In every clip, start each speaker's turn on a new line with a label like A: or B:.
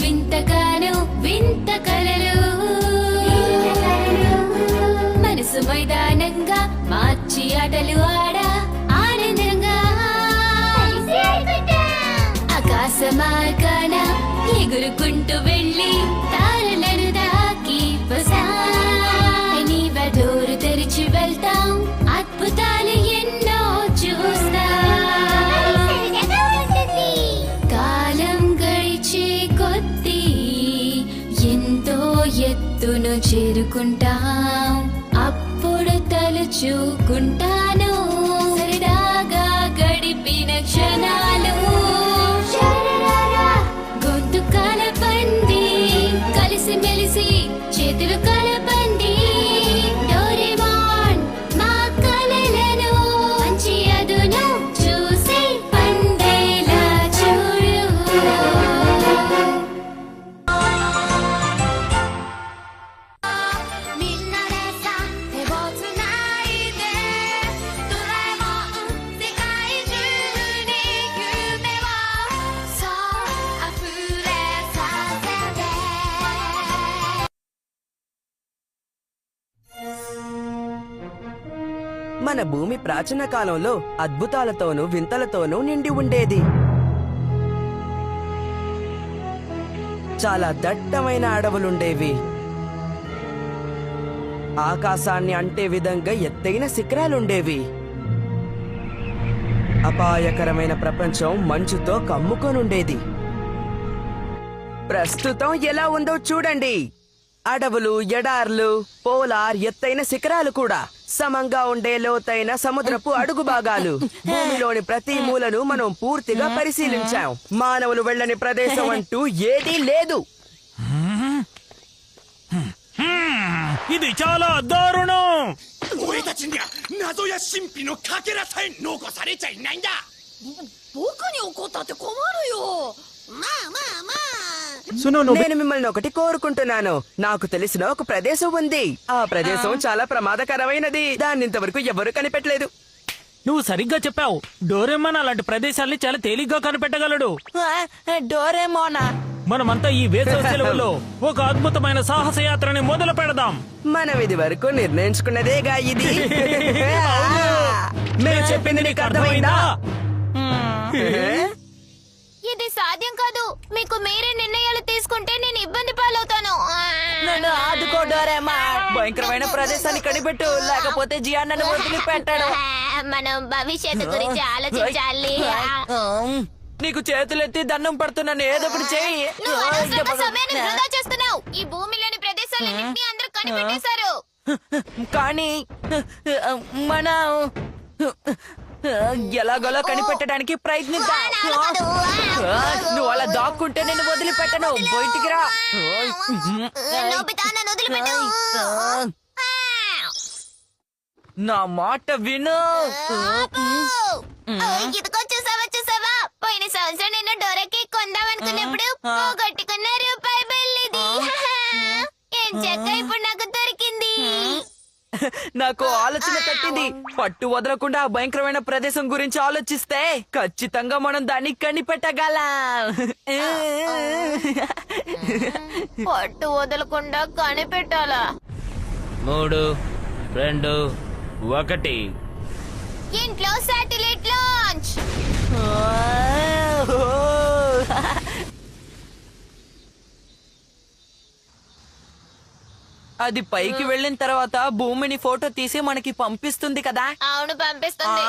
A: వింతగాను వింత కలలు మనసు మైదానంగా మార్చి ఆటలు ఆడా ఆనందంగా ఆకాశ మార్గాన ఎగురుకుంటూ వెళ్ళి తారలను దాకి డోరు తెరిచి వెళ్తాం అద్భుతాలు ఎన్నో చూస్తా కాలం గడిచే కొద్దీ ఎంతో ఎత్తును చేరుకుంటాం అప్పుడు తలుచుకుంటాను సరదాగా గడిపిన క్షణాలు గొంతు కలపండి కలిసి మెలిసి చేతులు కలపండి డోరేమాన్ మా కలలను మంచి అదును చూసి పండేలా చూడు
B: మన భూమి ప్రాచీన కాలంలో అద్భుతాలతోనూ వింతలతోనూ నిండి ఉండేది. చాలా దట్టమైన అడవులుండేవి. ఆకాశాన్ని అంటే విధంగా ఎత్తైన శిఖరాలుండేవి. అపాయకరమైన ప్రపంచం మంచుతో కమ్ముకొనుండేది. ప్రస్తుతం ఎలా ఉందో చూడండి. అడవులు, ఎడార్లు, పోలార్, ఎత్తైన శిఖరాలు కూడా, సమంగా ఉండే లోతైన సముద్రపు అడుగు భాగాలు, భూమిలోని ప్రతి మూలను మనం పూర్తిగా పరిశీలించాం. మానవులు వెళ్ళని ప్రదేశం అంటూ ఏదీ లేదు.
C: ఇది చాలా దారుణం.
D: 俺たちには謎や神秘のかけらさえ残されちゃいないんだ。
E: 僕に怒ったって困るよ。まあまあまあ。
B: నేను మిమ్మల్ని ఒకటి కోరుకుంటున్నాను. నాకు తెలిసిన ఒక ప్రదేశం ఉంది. ఆ ప్రదేశం చాలా ప్రమాదకరమైనది. దాన్ని ఇంతవరకు ఎవరు కనిపెట్టలేదు.
C: నువ్వు సరిగ్గా చెప్పావు. డోరేమాన్ అలాంటి ప్రదేశాల్ని చాలా తేలిగ్గా కనిపెట్టగలడు.
B: డోరేమోనా?
C: మనమంతా ఈ వేసవి సెలవులో ఒక అద్భుతమైన సాహస యాత్రని మొదలు పెడదాం.
B: మనం ఇది వరకు నిర్ణయించుకున్నదేగా ఇది. నేను చెప్పింది నీకు అర్థమైందా?
A: ఇది సాధ్యం కాదు. మీకు మీరే నిర్ణయాలు తీసుకుంటే నేను ఇబ్బంది పాలవుతాను.
B: నన్ను ఆదుకో డోరేమాన్. భయంకరమైన ప్రదేశాన్ని కనిపెట్టు, లేకపోతే జియాన్ నన్ను వదిలిపెట్టాడు.
A: మనం భవిష్యత్తు గురించి ఆలోచించాలి.
B: నీకు చేతులెత్తి దండం పడుతున్నాను, ఏదో ఒకటి చెయ్యి.
A: నువ్వు అనవసరంగా సమయాన్ని వృధా చేస్తున్నావు. ఈ భూమిలోని ప్రదేశాలన్నింటినీ అందరూ కనిపెట్టేశారు.
B: కానీ మనం ఎలాగోలా కనిపెట్టడానికి ప్రయత్నిద్దాం. నువ్వు అలా దాక్కుంటే నేను వదిలిపెట్టను. బయటికి రా.
A: నోబితా, నన్ను వదిలిపెట్టు.
B: నా మాట విను.
A: ఇదిగో చూసావా చూసావా, పోయిన సంవత్సరం నేను డోరాకి కొందామనుకున్నప్పుడు పోగొట్టుకున్న రూపాయి బిల్లిది. ఏం చెక్క ఇప్పుడు నాకు దొరికింది.
B: నాకు ఆలోచన తట్టింది. పట్టు వదలకుండా ఆ భయంకరమైన ప్రదేశం గురించి ఆలోచిస్తే ఖచ్చితంగా మనం దాన్ని కనిపెట్టగలం.
A: పట్టు వదలకుండా కనిపెట్టాలా?
C: 3, 2, 1.
A: ఇంట్లో శాటిలైట్ లాంచ్.
B: అది పైకి వెళ్ళిన తర్వాత భూమిని ఫోటో తీసి మనకి పంపిస్తుంది కదా.
A: అవును, పంపిస్తుంది.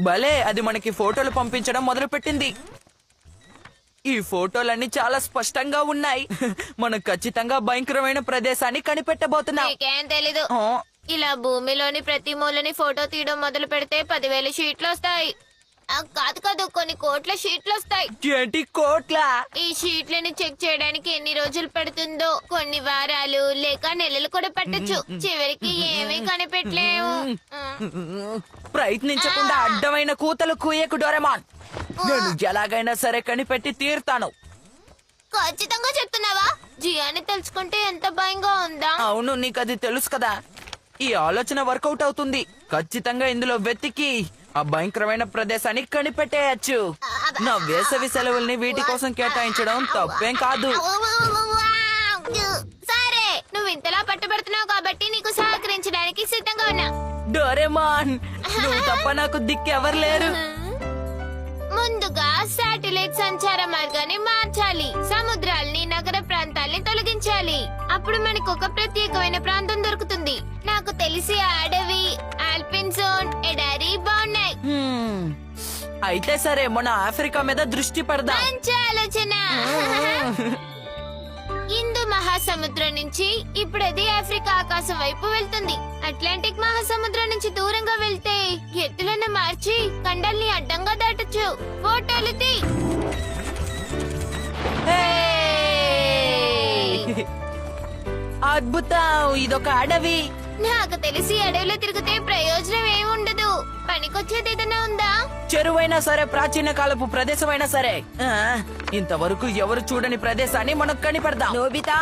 B: భలే, అది మనకి ఫోటోలు పంపించడం మొదలు పెట్టింది. ఈ ఫోటోలన్నీ చాలా స్పష్టంగా ఉన్నాయి. మనం ఖచ్చితంగా భయంకరమైన ప్రదేశాన్ని కనిపెట్టబోతున్నాం.
A: నీకేం తెలీదు. ఇలా భూమిలోని ప్రతి మూలని ఫోటో తీయడం మొదలు పెడితే 10,000 షీట్లు వస్తాయి. కాదు కాదు, కొన్ని కోట్ల షీట్లు వస్తాయి.
B: ఏంటి కోట్ల?
A: ఈ షీట్లను చెక్ చేయడానికి ఎన్ని రోజులు పడుతుందో, కొన్ని వారాలు లేక నెలలు కూడా పట్టొచ్చు. చివరికి ఏమీ కనిపెట్టలేము.
B: ప్రయత్నించకుండా అడ్డమైన కూతలు కూయకు డోరేమాన్. నేను ఎలాగైనా సరే కనిపెట్టి తీరుతాను.
A: ఖచ్చితంగా చెప్తున్నావా? జియాని తెలుసుకుంటే ఎంత భయంగా ఉందా?
B: అవును, నీకు అది తెలుసు కదా. ఈ ఆలోచన వర్కౌట్ అవుతుంది. ఖచ్చితంగా ఇందులో వెతికి ఆ భయంకరమైన ప్రదేశాన్ని కనిపెట్టేయచ్చు. నా వేసవి సెలవుల్ని వీటి కోసం కేటాయించడం తప్పేం కాదు.
A: సరే, నువ్వు ఇంతలా పట్టుబడుతున్నావు కాబట్టి నీకు సహకరించడానికి సిద్ధంగా ఉన్నా.
B: డోరేమాన్, నువ్వు తప్ప నాకు దిక్కెవరు లేరు.
A: ముందుగా శాటిలైట్ సంచార మార్గాన్ని మార్చాలి. సముద్రాల్ని, నగర ప్రాంతాల్ని తొలగించాలి. అప్పుడు మనకు ఒక ప్రత్యేకమైన ప్రాంతం దొరుకుతుంది. నాకు తెలిసి ఆ అడవి, ఆల్పిన్ జోన్, ఎడారి బాగున్నాయి.
B: అయితే సరే, మన ఆఫ్రికా మీద దృష్టి పెడదాం.
A: మంచి ఆలోచన. హిందూ మహాసముద్రం నుంచి ఇప్పుడు అది ఆఫ్రికా ఆకాశం వైపు వెళ్తుంది. అట్లాంటిక్ మహాసముద్రం నుంచి దూరంగా వెళ్తే ఎత్తులను మార్చి కండల్ని అడ్డంగా దాటొచ్చు. ఫోటోలు తీ.
B: అద్భుతం, ఇదొక అడవి.
A: నాకు తెలిసి అడవిలో తిరిగితే ప్రయోజనం ఏముండదు. పనికొచ్చేది ఏదైనా ఉందా?
B: చెరువైనా సరే, ప్రాచీన కాలపు ప్రదేశమైనా సరే, ఇంతవరకు ఎవరు చూడని ప్రదేశాన్ని మనం కనిపెడదాం.
F: నోబితా,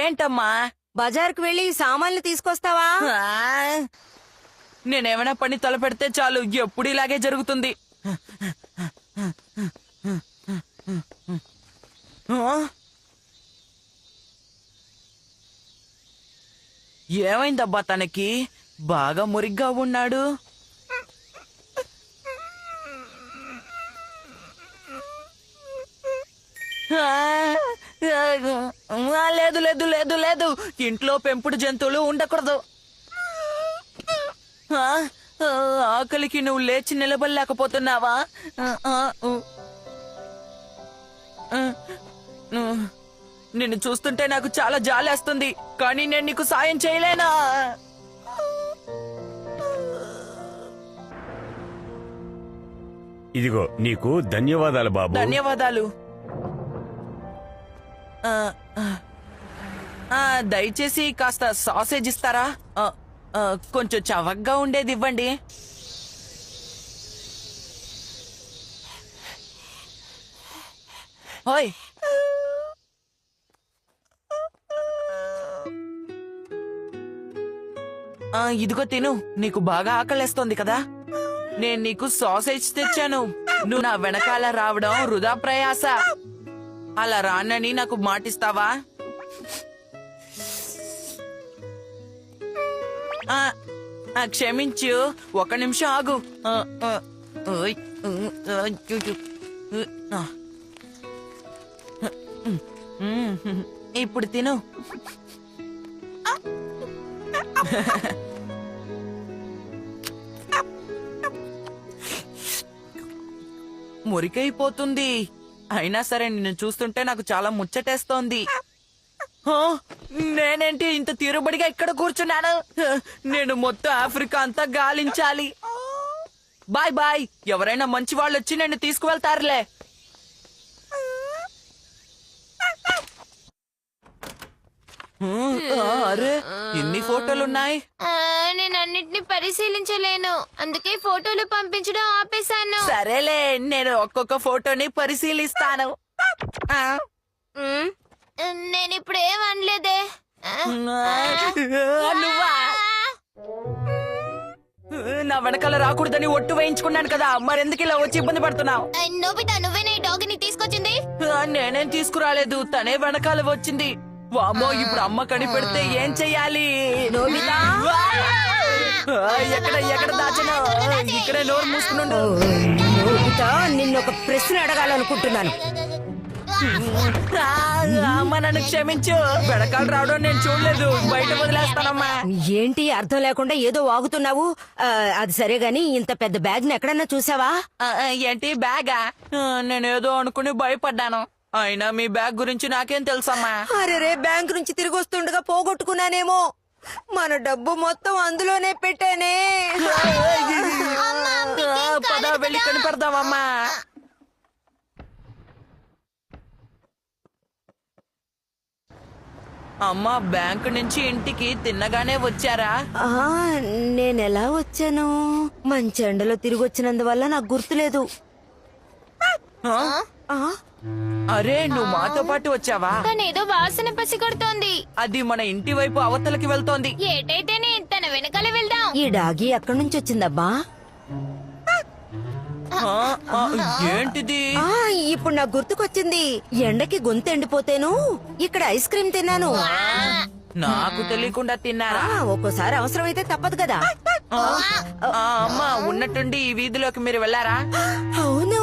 B: ఏంటమ్మా?
F: బజార్కు వెళ్లి సామాన్లు తీసుకొస్తావా?
B: నేనేమైనా పని తలపెడితే చాలు, ఎప్పుడు ఇలాగే జరుగుతుంది. ఏమైందబ్బా తనకి? బాగా మురిగ్గా ఉన్నాడు. లేదు లేదు లేదు లేదు, ఇంట్లో పెంపుడు జంతువులు ఉండకూడదు. ఆకలికి నువ్వు లేచి నిలబడలేకపోతున్నావా? నిన్ను చూస్తుంటే నాకు చాలా జాలేస్తుంది, కానీ నేను నీకు సాయం చేయలేనా?
D: ఇదిగో నీకు ధన్యవాదాలు బాబు.
B: ధన్యవాదాలు. దయచేసి కాస్త సాసేజ్ ఇస్తారా? కొంచెం చవకగా ఉండేది ఇవ్వండి. ఓయ్, ఇదిగో తిను, నీకు బాగా ఆకలేస్తోంది కదా. నేను నీకు సాసేజ్ తెచ్చాను. నువ్వు నా వెనకాల రావడం వృధా ప్రయాస. అలా రానని నాకు మాటిస్తావా? క్షమించు, 1 నిమిషం ఆగు. ఇప్పుడు తిను. మురికైపోతుంది. అయినా సరే, నిన్ను చూస్తుంటే నాకు చాలా ముచ్చటేస్తోంది. నేనేంటి ఇంత తీరుబడిగా ఇక్కడ కూర్చున్నాను? నేను మొత్తం ఆఫ్రికా అంతా గాలించాలి. Bye bye. ఎవరైనా మంచి వాళ్ళు వచ్చి నన్ను తీసుకువెళ్తారులే. అరే, ఎన్ని ఫోటోలున్నాయి?
A: నేను అన్నిటిని పరిశీలించలేను, అందుకే ఫోటోలు పంపించడం ఆపేశాను.
B: సరేలే, నేను ఒక్కొక్క ఫోటోని పరిశీలిస్తాను.
A: నేను ఇప్పుడు ఏం అనలేదే.
B: నువ్వా? నా వెనకాల రాకూడదని ఒట్టు వేయించుకున్నాను కదా, మరెందుకు ఇలా వచ్చి ఇబ్బంది పడుతున్నావు?
A: నోబితా, నువ్వేనా ఈ డాగ్ ని తీసుకొచ్చింది?
B: నేనేం తీసుకురాలేదు, తనే వెనకాల వచ్చింది. వామ్మో, ఇప్పుడు అమ్మ కనిపెడితే ఏం చెయ్యాలి?
F: నోబితా,
B: ఎక్కడ ఎక్కడ దాచను? ఇక్కడే నోరు మూసుకున్నాడు.
F: నోబితా, నిన్నొక ప్రశ్న అడగాలనుకుంటున్నాను.
B: అమ్మ, నన్ను క్షమించు. వెనకాల రావడం నేను చూడలేదు, బయట వదిలేస్తానమ్మా.
F: ఏంటి అర్థం లేకుండా ఏదో వాగుతున్నావు? అది సరే గాని, ఇంత పెద్ద బ్యాగ్ ని ఎక్కడన్నా చూసావా?
B: ఏంటి బ్యాగా? నేనేదో అనుకుని భయపడ్డాను. అయినా మీ బ్యాగ్ గురించి నాకేం తెలుసమ్మా?
F: అరే, బ్యాంక్ నుంచి తిరిగి వస్తుండగా పోగొట్టుకున్నానేమో. మన డబ్బు మొత్తం అందులోనే పెట్టానే.
B: పద, వెళ్ళి కనిపెడదామమ్మా. అమ్మా, బ్యాంకు నుంచి ఇంటికి తిన్నగానే వచ్చారా?
F: నేనెలా వచ్చాను? మంచి ఎండలో తిరిగి వచ్చినందువల్ల నాకు గుర్తులేదు.
B: అరే, నువ్వు మాతో పాటు వచ్చావా?
A: తనేదో వాసన పసిగడుతోంది.
B: అది మన ఇంటి వైపు అవతలకి వెళ్తోంది.
A: ఏటైతేనే తన వెనకాల వెళ్దాం.
F: ఈ డాగి ఎక్కడి నుంచి వచ్చిందబ్బా?
B: ఏంటిది?
F: ఇప్పుడు నాకు గుర్తుకొచ్చింది. ఎండకి గొంతు ఎండిపోతేను ఇక్కడ ఐస్ క్రీమ్ తిన్నాను.
B: నాకు తెలియకుండా తిన్నారా?
F: ఒక్కోసారి అవసరమైతే తప్పదు కదా.
B: అమ్మా, ఉన్నట్టుండి ఈ వీధిలోకి మీరు వెళ్ళారా?
F: అవును.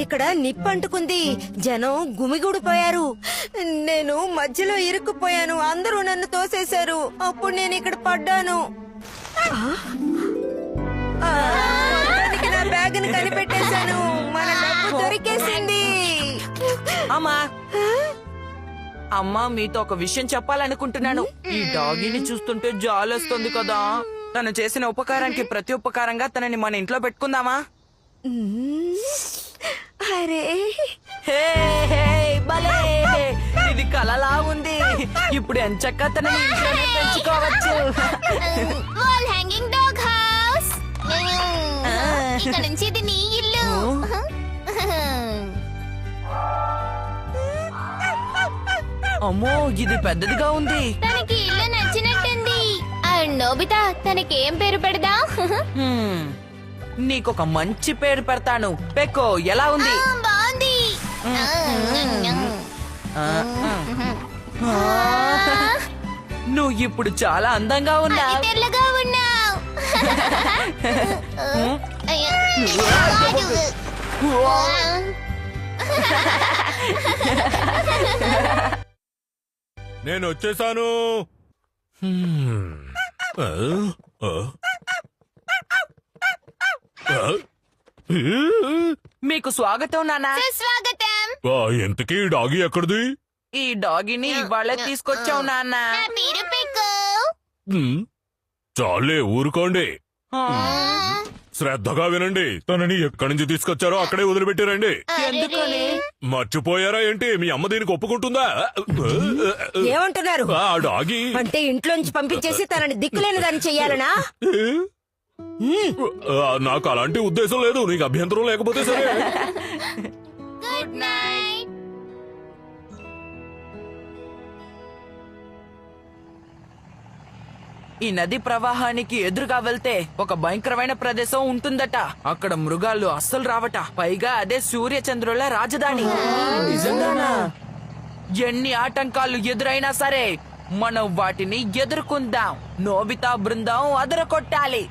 F: ఇక్కడ నిప్పు అంటుకుంది. జనం గుమిగూడిపోయారు. నేను మధ్యలో ఇరుక్కుపోయాను. అందరూ నన్ను తోసేశారు. అప్పుడు నేను ఇక్కడ పడ్డాను. మొత్తానికి నా బ్యాగ్ ని కనిపెట్టేశాను. మన డబ్బు దొరికేసింది.
B: అమ్మా, మీతో ఒక విషయం చెప్పాలనుకుంటున్నాను. ఈ డాగిని చూస్తుంటే జాలేస్తుంది కదా. తను చేసిన ఉపకారానికి ప్రతి ఉపకారంగా తనని మన ఇంట్లో పెట్టుకుందామా?
F: అరే
B: హే, హే, భలే! ఇది కలలా ఉంది. ఇప్పుడు ఎంచక్క తనని ఇంట్లోనే పెంచుకోవచ్చు.
A: Wall hanging dog house. ఇక నుంచి ఇది నీ ఇల్లు.
B: అమ్మో, ఇది పెద్దదిగా ఉంది.
A: తనకి ఇల్లు నచ్చినట్టుంది. నోబితా, తనకేం పేరు పెడదాం?
B: నీకొక మంచి పేరు పెడతాను. పెక్కో, ఎలా ఉంది?
A: బాగుంది.
B: నువ్వు ఇప్పుడు చాలా అందంగా ఉన్నావు.
A: తెల్లగా ఉన్నావు.
D: నేను వచ్చేసాను.
B: మీకు స్వాగతం నాన్నా.
A: స్వాగతం.
D: ఎంతకీ డాగి ఎక్కడిది?
B: ఈ డాగిని ఇవాళే తీసుకొచ్చావు నాన్న.
A: నా పేరు పెక్కు.
D: చాలే, ఊరుకోండి. శ్రద్ధగా వినండి. తనని ఎక్కడి నుంచి తీసుకొచ్చారో అక్కడే వదిలిపెట్టారండి.
B: ఎందుకని?
D: మర్చిపోయారా ఏంటి? మీ అమ్మ దీనికి ఒప్పుకుంటుందా?
F: ఏమంటున్నారు?
D: ఆ డాగి
F: అంటే ఇంట్లోంచి పంపించేసి తనని దిక్కులేని దాన్ని చెయ్యాలనా?
D: నాకు అలాంటి ఉద్దేశం లేదు. నీకు అభ్యంతరం లేకపోతే సరే.
A: Good night.
B: ఈ నది ప్రవాహానికి ఎదురుగా వెళ్తే ఒక భయంకరమైన ప్రదేశం ఉంటుందట. అక్కడ మృగాలు అస్సలు రావట. పైగా అదే సూర్య చంద్రుల రాజధాని. నిజంగానా? ఎన్ని ఆటంకాలు ఎదురైనా సరే మనం వాటిని ఎదుర్కొందాం. నోబితా బృందం అదరకొట్టాలి.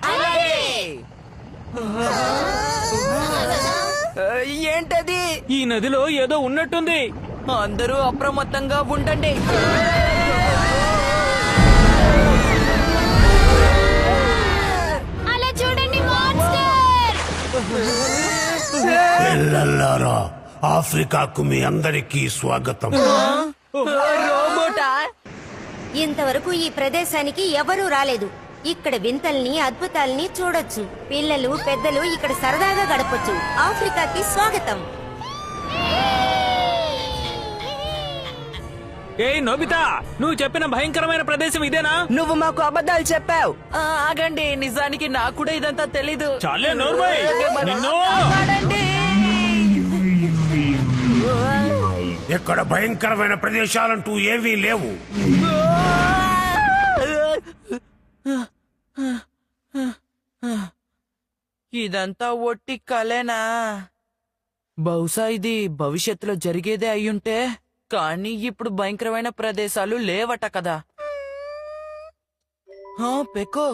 B: ఏంటది?
C: ఈ నదిలో ఏదో ఉన్నట్టుంది.
B: అందరూ అప్రమత్తంగా ఉండండి.
A: అలా చూడండి, మాన్స్టర్.
G: పిల్లలారా, ఆఫ్రికాకు మీ అందరికీ స్వాగతం.
B: రోబోటా?
F: ఇంతవరకు ఈ ప్రదేశానికి ఎవరూ రాలేదు. ఇక్కడ వింతల్ని అద్భుతాల్ని చూడొచ్చు. పిల్లలు పెద్దలు ఇక్కడ సరదాగా గడపొచ్చు. ఆఫ్రికాకి స్వాగతం.
C: ఏయ్ నోబితా, నువ్వు చెప్పిన భయంకరమైన ప్రదేశం ఇదేనా?
B: నువ్వు మాకు అబద్ధాలు చెప్పావు. ఆగండి, నిజానికి నాకు కూడా ఇదంతా తెలీదు.
C: చాలే నోర్మై. నిన్ను
B: కాపాడండి.
G: ఇక్కడ భయంకరమైన ప్రదేశాలంటూ ఏవీ లేవు.
B: ఇదంతా ఒట్టి కలేనా? బహుశా ఇది భవిష్యత్తులో జరిగేదే అయ్యుంటే. కానీ ఇప్పుడు భయంకరమైన ప్రదేశాలు లేవట కదా. పెక్కో,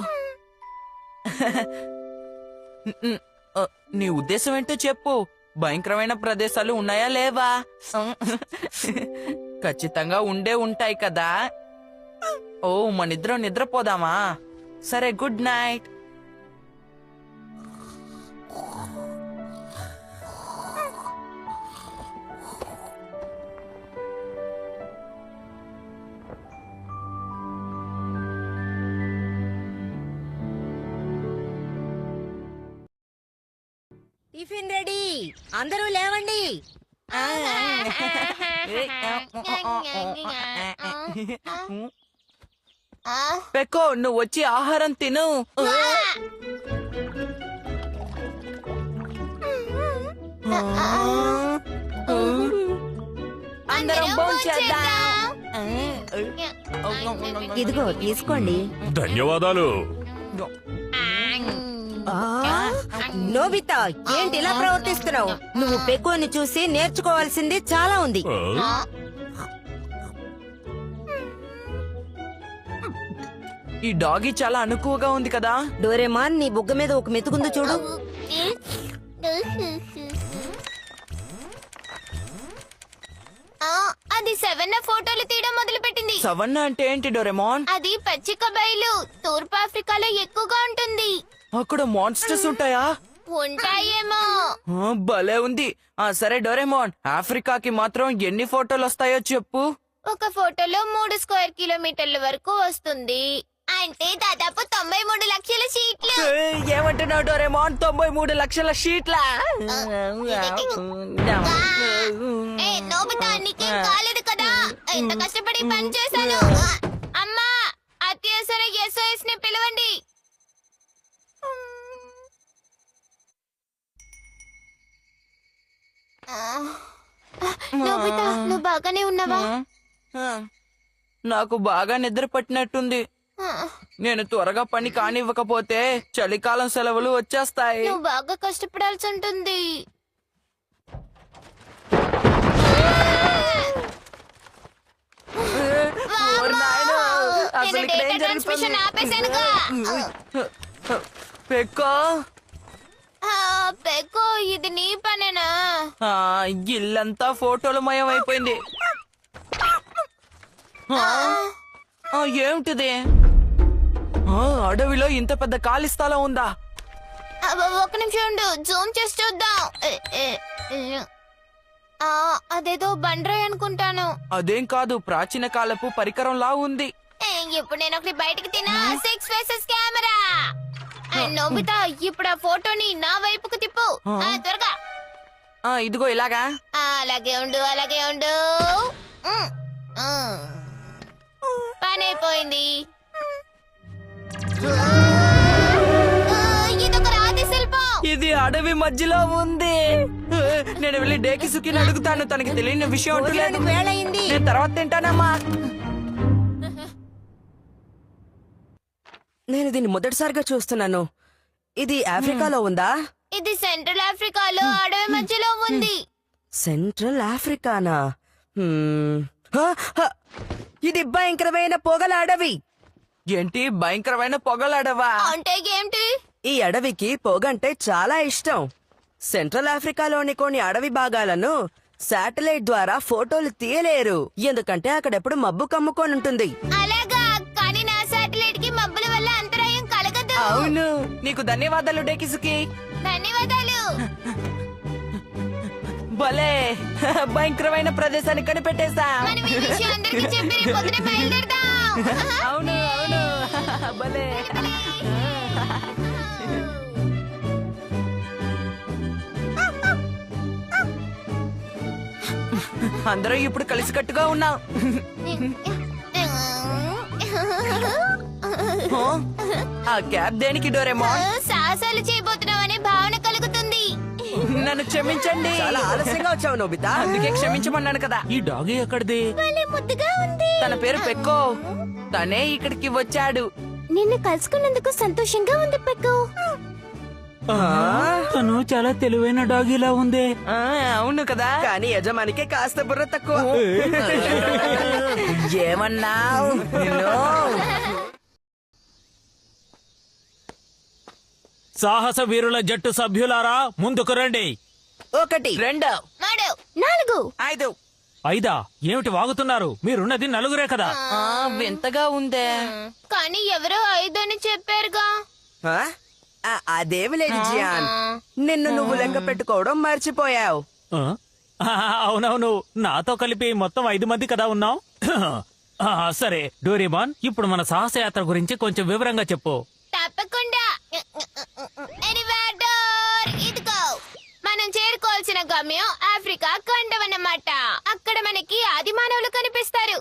B: నీ ఉద్దేశం ఏంటో చెప్పు. భయంకరమైన ప్రదేశాలు ఉన్నాయా లేవా? ఖచ్చితంగా ఉండే ఉంటాయి కదా. ఓ, మనిద్దరం నిద్రపోదామా? సరే, గుడ్ నైట్.
F: Tiffin ready. అందరూ లేవండి.
B: పెక్కో, నువ్వు వచ్చి ఆహారం తిను. అందరం భోంచేద్దాం.
F: ఇదిగో తీసుకోండి.
H: ధన్యవాదాలు.
F: నోబితా, ఏంటి ఇలా ప్రవర్తిస్తున్నావు? నువ్వు పెక్కుని చూసి నేర్చుకోవాల్సింది చాలా ఉంది.
B: ఈ డాగి చాలా అనుకువగా ఉంది కదా.
F: డోరేమాన్, నీ బుగ్గ మీద ఒక మెతుకుంది చూడు.
A: అది సెవెన్ ఫోటోలు తీయడం మొదలు పెట్టింది.
B: సవన్న అంటే ఏంటి డోరెమాన్?
A: అది పచ్చిక బయలు తూర్పు ఆఫ్రికాలో ఎక్కువగా ఉంటుంది.
B: అక్కడ మాన్స్టర్స్ ఉంటాయా?
A: ఉంటాయేమో.
B: భలే ఉంది. సరే డోరెమాన్, ఆఫ్రికాకి మాత్రం ఎన్ని ఫోటోలు వస్తాయో చెప్పు.
A: ఒక ఫోటోలో 3 స్క్వేర్ కిలోమీటర్ల వరకు వస్తుంది. అంటే దాదాపు 93 లక్షల షీట్లు.
B: ఏమంటున్నావు డోరెమాన్? 93 లక్షల షీట్లా?
A: ఏ నోబితా, నీకేం కాలేదు కదా? ఎంత కష్టపడి పని చేశాను. అమ్మా, అత్యవసర SOS ని పిలవండి. నోబితా, నువ్వు బాగానే ఉన్నావా?
B: నాకు బాగా నిద్ర పట్టినట్టుంది. నేను త్వరగా పని కానివ్వకపోతే చలికాలం సెలవులు వచ్చేస్తాయి.
A: నువ్వు బాగా కష్టపడాల్సి ఉంటుంది.
B: ఓరి నాయనో, అసలు
A: నేను
B: ఇక్కడ ఏం
A: డేటా ట్రాన్స్మిషన్ ఆపేశానుగా.
B: పెక్కో,
A: పెక్కో, ఇది నీ పనేనా?
B: ఇల్లంతా ఫోటోలు మయమైపోయింది. ఏమిటిది? అడవిలో ఇంత పెద్ద ఖాళీ స్థలం ఉందా?
A: ఒక నిమిషం ఉండు, జూమ్ చేసి చూద్దాం. అదేదో బండ్రాయ్ అనుకుంటాను.
B: అదేం కాదు, ప్రాచీన కాలపు పరికరంలా ఉంది.
A: ఇప్పుడు నేను ఒకటి బయటకు తినా. 6 ఫేసెస్ కెమెరా. నోబితా, ఇప్పుడు ఆ ఫోటోని నా వైపుకు తిప్పు. త్వరగా.
B: ఇదిగో ఇలాగా.
A: అలాగే ఉండు, అలాగే ఉండు. పని అయిపోయింది. ఇదొక రాతి శిల్పం.
B: ఇది అడవి మధ్యలో ఉంది. నేను వెళ్ళి డేకి సుఖిని అడుగుతాను. తనకి తెలియని విషయం అంటూ లేదు.
F: వేళయింది.
B: నేను తర్వాత తింటానమ్మా. నేను దీన్ని మొదటిసారిగా చూస్తున్నాను. ఇది ఆఫ్రికాలో ఉందా?
A: ఇది సెంట్రల్ ఆఫ్రికాలో అడవి మధ్యలో ఉంది.
B: సెంట్రల్ ఆఫ్రికానా? ఇది భయంకరమైన పొగల అడవి. ఏంటి, భయంకరమైన పొగల అడవా?
A: అంటే ఏంటి?
B: ఈ అడవికి పొగంటే చాలా ఇష్టం. సెంట్రల్ ఆఫ్రికాలోని కొన్ని అడవి భాగాలను శాటిలైట్ ద్వారా ఫోటోలు తీయలేరు. ఎందుకంటే అక్కడెప్పుడు మబ్బు కమ్ముకొని ఉంటుంది.
A: అలాగా? కానీ నా శాటిలైట్ కి మబ్బుల వల్ల అంతరాయం కలగదు.
B: అవును. నీకు ధన్యవాదాలు డేకిసుకి.
A: ధన్యవాదాలు.
B: భలే, భయంకరమైన ప్రదేశాన్ని కనిపెట్టేశా.
A: మనం ఈ విషయం అందరికీ చెప్పి రేపు పొద్దునే బయలుదేరదాం.
B: అవును అవును, భలే. అందరూ ఇప్పుడు కలిసికట్టుగా ఉన్నాం. ఆ క్యాబ్ దేనికి డోరేమోన్?
A: సాహసాలు చేయబోతున్నామనే భావన కలుగుతుంది.
B: నన్ను క్షమించండి. చాలా ఆలస్యంగా వచ్చావు నోబితా, అందుకే క్షమించమన్నాను కదా.
C: ఈ డాగి ఎక్కడిది?
A: భలే ముద్దుగా ఉంది.
B: తన పేరు పెక్కో. తనే ఇక్కడికి వచ్చాడు.
A: నిన్ను కలుసుకున్నందుకు సంతోషంగా ఉంది పెక్కు.
C: తను చాలా తెలివైన డాగిలా ఉంది.
B: అవును కదా, కానీ యజమానికే కాస్త బుర్ర తక్కువ. ఏమన్నావు?
C: సాహస వీరుల జట్టు సభ్యులారా, ముందుకు రండి.
B: 1 2
A: 3 4
B: 5.
C: 5 ఏమిటి వాగుతున్నారు? మీరున్నది 4 కదా.
B: వింతగా ఉందే.
A: కానీ ఎవరో 5 అని చెప్పారుగా.
B: అదేమి లేదు జియాన్, నిన్ను నువ్వు లెక్క పెట్టుకోవడం మర్చిపోయావు.
C: ఆ? అవునవును, నాతో కలిపి మొత్తం 5 మంది కదా ఉన్నాం. సరే డోరేమాన్, ఇప్పుడు మన సాహసయాత్ర గురించి కొంచెం వివరంగా చెప్పు.
A: తప్పకుండా. ఎలివేటర్ ఇదిగో. మనం చేరుకోవాల్సిన గమ్యం ఆఫ్రికా ఖండం అన్నమాట. అక్కడ మనకి ఆది మానవులు కనిపిస్తారు.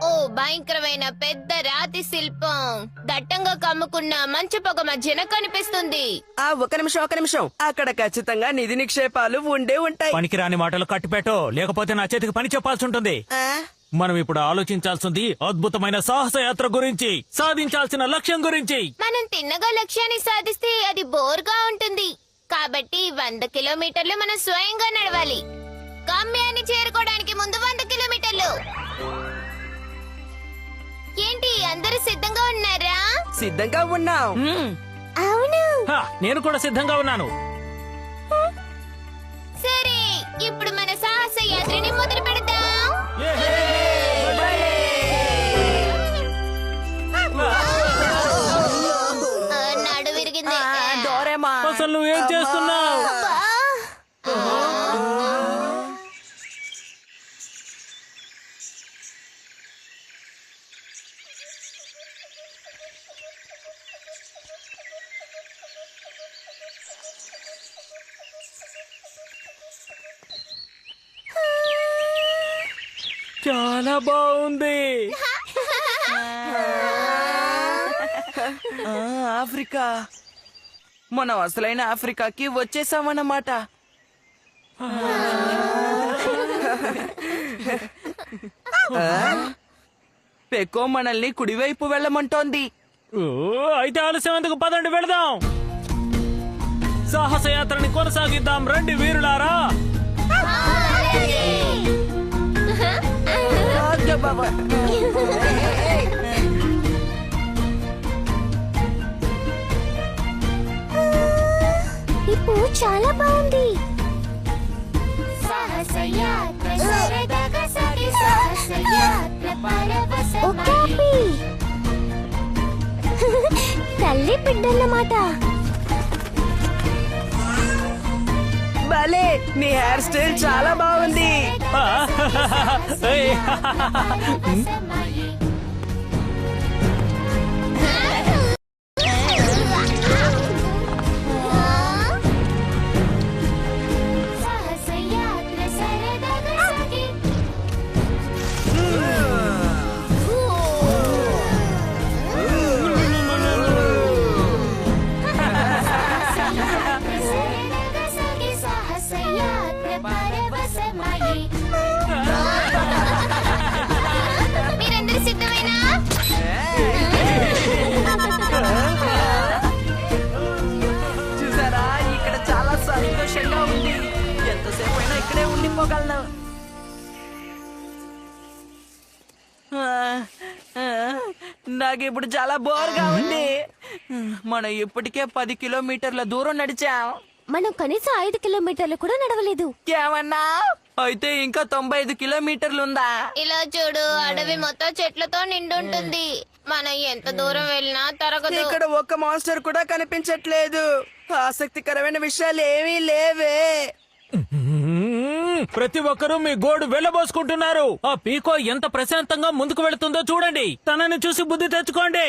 A: ఓ భయంకరమైన పెద్ద రాతి శిల్పం దట్టంగా కమ్ముకున్న మంచు పొగ మధ్యన కనిపిస్తుంది.
B: ఒక నిమిషం. అక్కడ ఖచ్చితంగా నిధి నిక్షేపాలు ఉండే ఉంటాయి.
C: పనికిరాని మాటలు కట్టిపెట్టో, లేకపోతే నా చేతికి పని చెప్పాల్సి ఉంటుంది. మనం ఇప్పుడు ఆలోచించాల్సింది అద్భుతమైన సాహసయాత్ర గురించి, సాధించాల్సిన లక్ష్యం గురించి.
A: మనం తిన్నగా లక్ష్యాన్ని సాధిస్తే అది బోర్గా ఉంటుంది. కాబట్టి 100 కిలోమీటర్లు మనం స్వయంగా నడవాలి. గమ్యాన్ని చేరుకోవడానికి ముందు 100 కిలోమీటర్లు. ఏంటి అందరూ సిద్ధంగా ఉన్నారా?
B: సిద్ధంగా ఉన్నాం.
A: అవును.
C: హా, నేను కూడా సిద్ధంగా ఉన్నాను.
A: సరే, ఇప్పుడు మన సాహస యాత్రని మొదలు పెడదాం. నడు విరిగింది.
B: డోరేమా,
C: అసలు నువ్వేం చేస్తున్నావు? చాలా బాగుంది.
B: ఆఫ్రికా, మనం అసలైన ఆఫ్రికాకి వచ్చేసామన్నమాట. పెకో మనల్ని కుడివైపు వెళ్ళమంటోంది.
C: ఓ, అయితే ఆలస్యం ఎందుకు? పదండి వెళదాం. సాహసయాత్రని కొనసాగిద్దాం రండి వీరులారా.
A: ఈ పువ్వు చాలా బాగుంది. సాహసయాత్ర సరదాగా సాగే సాహసయాత్ర పరవశమై. తల్లి బిడ్డన్నమాట.
B: భలే, నీ హెయిర్ స్టైల్ చాలా బాగుంది.
C: ఏయ్,
A: సాహసయాత్ర సరదాగా సాగే. సరదాగా సాగే సాహసయాత్ర పరవశమై. మీరందరూ సిద్ధమేనా?
B: చూసారా, ఇక్కడ చాలా సంతోషంగా ఉంది. ఎంతసేపు అయినా ఇక్కడే ఉండిపోగలను. నాకు ఇప్పుడు చాలా బోర్గా ఉంది. మనం ఇప్పటికే 10 కిలోమీటర్ల దూరం నడిచాం.
A: మనం కనీసం 5 కిలోమీటర్లు కూడా నడవలేదు.
B: ఏమన్నా? అయితే ఇంకా 95 కిలోమీటర్లు ఉందా? ఇలా చూడు, అడవి మొత్తం చెట్లతో నిండుంటుంది. మనం ఎంత దూరం వెళ్ళినా తరగదు. ఇక్కడ ఒక్క మాన్స్టర్ కూడా కనిపించట్లేదు. ఆసక్తికరమైన విషయాలు ఏమీ లేవే.
C: ప్రతి ఒక్కరూ మీ గోడు వెళ్ళబోసుకుంటున్నారు. ఆ పీకో ఎంత ప్రశాంతంగా ముందుకు వెళుతుందో చూడండి. తనని చూసి బుద్ధి తెచ్చుకోండి.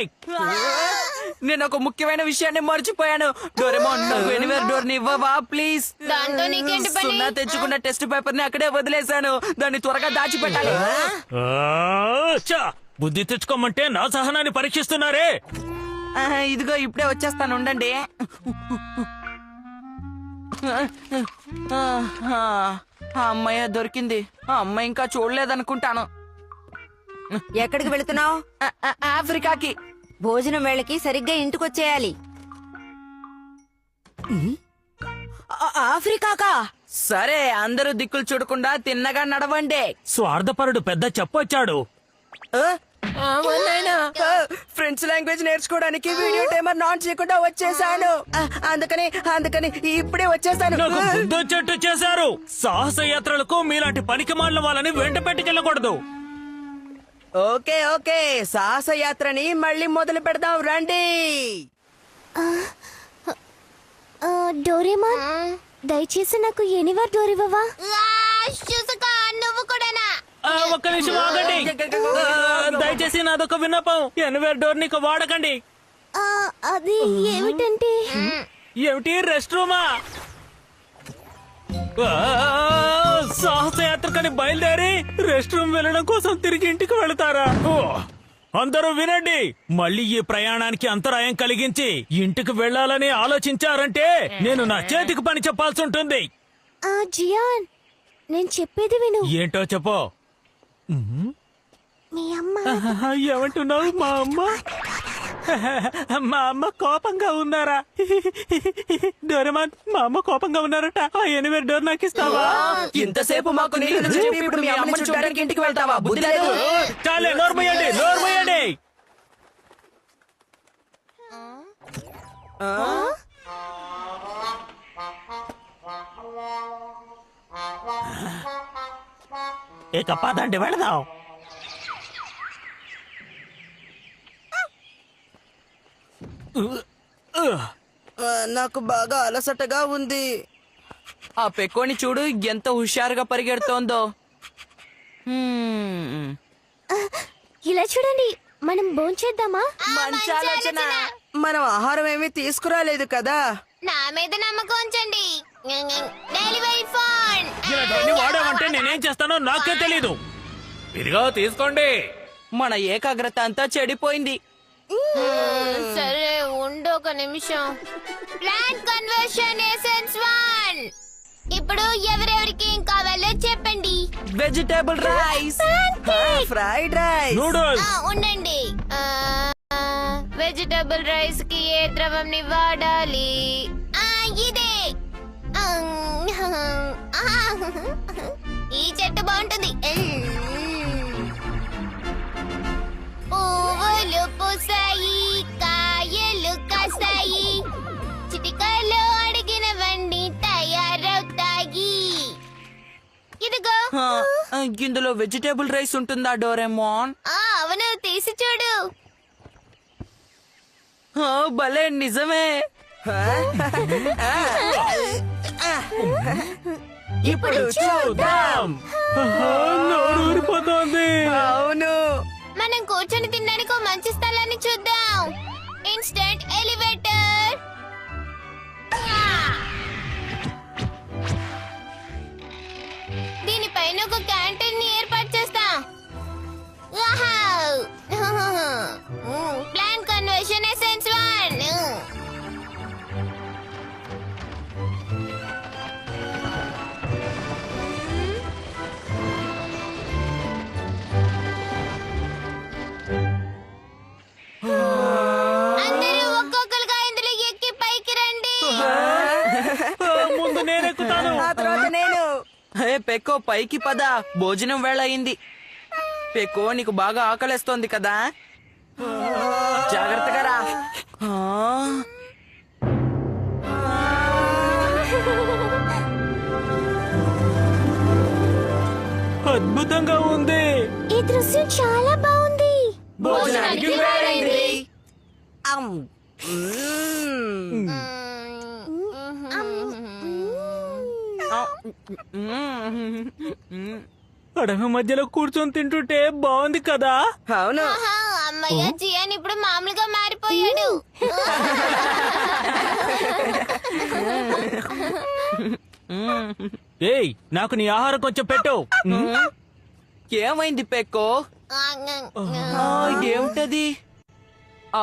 B: నేను ఒక ముఖ్యమైన విషయాన్ని మర్చిపోయాను. డోరేమోన్, నాకు ఎనివేర్ డోర్ ని ఇవ్వవా ప్లీజ్?
A: దాంతో నీకేంటి పని?
B: సున్నా తెచ్చుకున్న టెస్ట్ పేపర్ ని అక్కడే వదిలేశాను. దాన్ని త్వరగా దాచిపెట్టాలి.
C: బుద్ధి తెచ్చుకోమంటే నా సహనాన్ని పరీక్షిస్తున్నారే.
B: ఇదిగో ఇప్పుడే వచ్చేస్తాను, ఉండండి. అమ్మాయి దొరికింది. ఆ అమ్మాయి ఇంకా చూడలేదనుకుంటాను.
F: ఎక్కడికి వెళుతున్నావు?
B: ఆఫ్రికాకి.
F: భోజనం వేళకి సరిగ్గా ఇంటికొచ్చేయాలి. ఆఫ్రికాకా?
B: సరే, అందరూ దిక్కులు చూడకుండా తిన్నగా నడవండి.
C: స్వార్థపరుడు పెద్ద చెప్పొచ్చాడు.
B: ఫ్రెంచ్ లాంగ్వేజ్ నేర్చుకోవడానికి వీడియో టైమర్ ఆన్ చేయకుండా వచ్చేసాను. అందుకని ఇప్పుడే వచ్చేసాను.
C: నాకు బుద్ధొచ్చేట్టు చేశారు. సాహసయాత్రలకు మీలాంటి పనికి మాలిన వాళ్ళని వెంట పెట్టుకెళ్ళకూడదు.
B: ఓకే, సాహస యాత్రని మళ్ళీ మొదలు పెడదాం రండి.
A: డోరేమాన్, దయచేసి నాకు ఎనివర్ డోర్ ఇవ్వవా? చూసుకో, నువ్వు కూడానా?
C: ఒక్క నిమిషం ఆగండి. దయచేసి నాదొక విన్నపం. ఎనివేర్ డోర్ నీకు వాడకండి.
A: అది ఏమిటంటే?
C: ఏమిటి, రెస్ట్ రూమా? సాహసయాత్రకని బయలుదేరి రెస్ట్ రూమ్ వెళ్ళడం కోసం తిరిగి ఇంటికి వెళతారా? అందరూ వినండి. మళ్ళీ ఈ ప్రయాణానికి అంతరాయం కలిగించి ఇంటికి వెళ్లాలని ఆలోచించారంటే నేను నా చేతికి పని చెప్పాల్సి ఉంటుంది.
A: జియాన్, నేను చెప్పేది విను.
C: ఏంటో చెప్పు.
A: మీ అమ్మ
C: ఏమంటున్నావు మా అమ్మ? మా అమ్మ కోపంగా ఉన్నారా? డోరేమాన్, మా అమ్మ కోపంగా ఉన్నారట. ఆ ఎనిమిది డోర్ నాకు ఇస్తావా?
B: ఇంతసేపు మాకు నీతులు చెప్పి ఇప్పుడు మీ అమ్మని చూడడానికి ఇంటికి వెళ్తావా? బుద్ధి లేదు.
C: చాలే, నోర్మయ్యండి, నోర్మయ్యండి. ఇక పదండి వెళదాం.
B: నాకు బాగా అలసటగా ఉంది. ఆ పెక్కోని చూడు ఎంత హుషారుగా పరిగెడుతోందో.
A: ఇలా చూడండి, మనం భోంచేద్దామా?
B: మంచి ఆలోచన. మనం ఆహారం ఏమీ తీసుకురాలేదు కదా.
A: నా మీద నమ్మకం ఉంచండి. Delivery phone.
C: ఇలాంటివన్నీ వాడామంటే నేనేం చేస్తానో నాకే తెలీదు. ఇదిగో తీసుకోండి.
B: మన ఏకాగ్రత అంతా చెడిపోయింది.
A: సరే ఉండు ఒక నిమిషం. Plant conversion essence 1. ఇప్పుడు ఎవరెవరికి ఏం కావాలో చెప్పండి.
B: Vegetable rice, fried rice,
C: noodles.
A: ఉండండి. వెజిటబుల్ రైస్ కి ఏ ద్రవంని వాడాలి? ఇదే. ఈ చెట్టు బాగుంటుంది. పువ్వులు పూసాయి, కాయలు కాసాయి, చిటికలో అడిగినవన్నీ తయారవుతాయి. ఇదిగో.
B: ఇందులో వెజిటేబుల్ రైస్ ఉంటుందా డోరేమోన్?
A: అవును, తీసి చూడు.
B: భలే నిజమే. ఇప్పుడు చూద్దాం.
C: నోరు ఊరిపోతోంది.
B: అవును,
A: మనం కూర్చొని తినడానికి ఒక మంచి స్థలాన్ని చూద్దాం. Instant elevator. దీనిపైన ఒక క్యాంటీన్ ని ఏర్పాటు చేస్తాం. Plan conversion essence 1. అందరూ ఒక్కొక్కరుగా ఇందులో ఎక్కి పైకి రండి.
C: ముందు నేనెక్కుతాను.
B: ఆ తర్వాత నేను. హే పెక్కో, పైకి పద, భోజనం వేళ అయింది. పెక్కో, నీకు బాగా ఆకలేస్తోంది కదా, జాగ్రత్తగా రా.
C: అద్భుతంగా ఉంది.
A: ఈ దృశ్యం చాలా బాగుంది.
B: భోజనానికి వేళయింది.
C: అడవి మధ్యలో కూర్చొని తింటుంటే బాగుంది కదా.
B: అవును.
A: అమ్మయ్య, జియాన్ ఇప్పుడు మామూలుగా మారిపోయాడు.
C: ఏయ్, నాకు నీ ఆహారం కొంచెం పెట్టు.
B: ఏమైంది పెక్కో? ఏమిటది? ఆ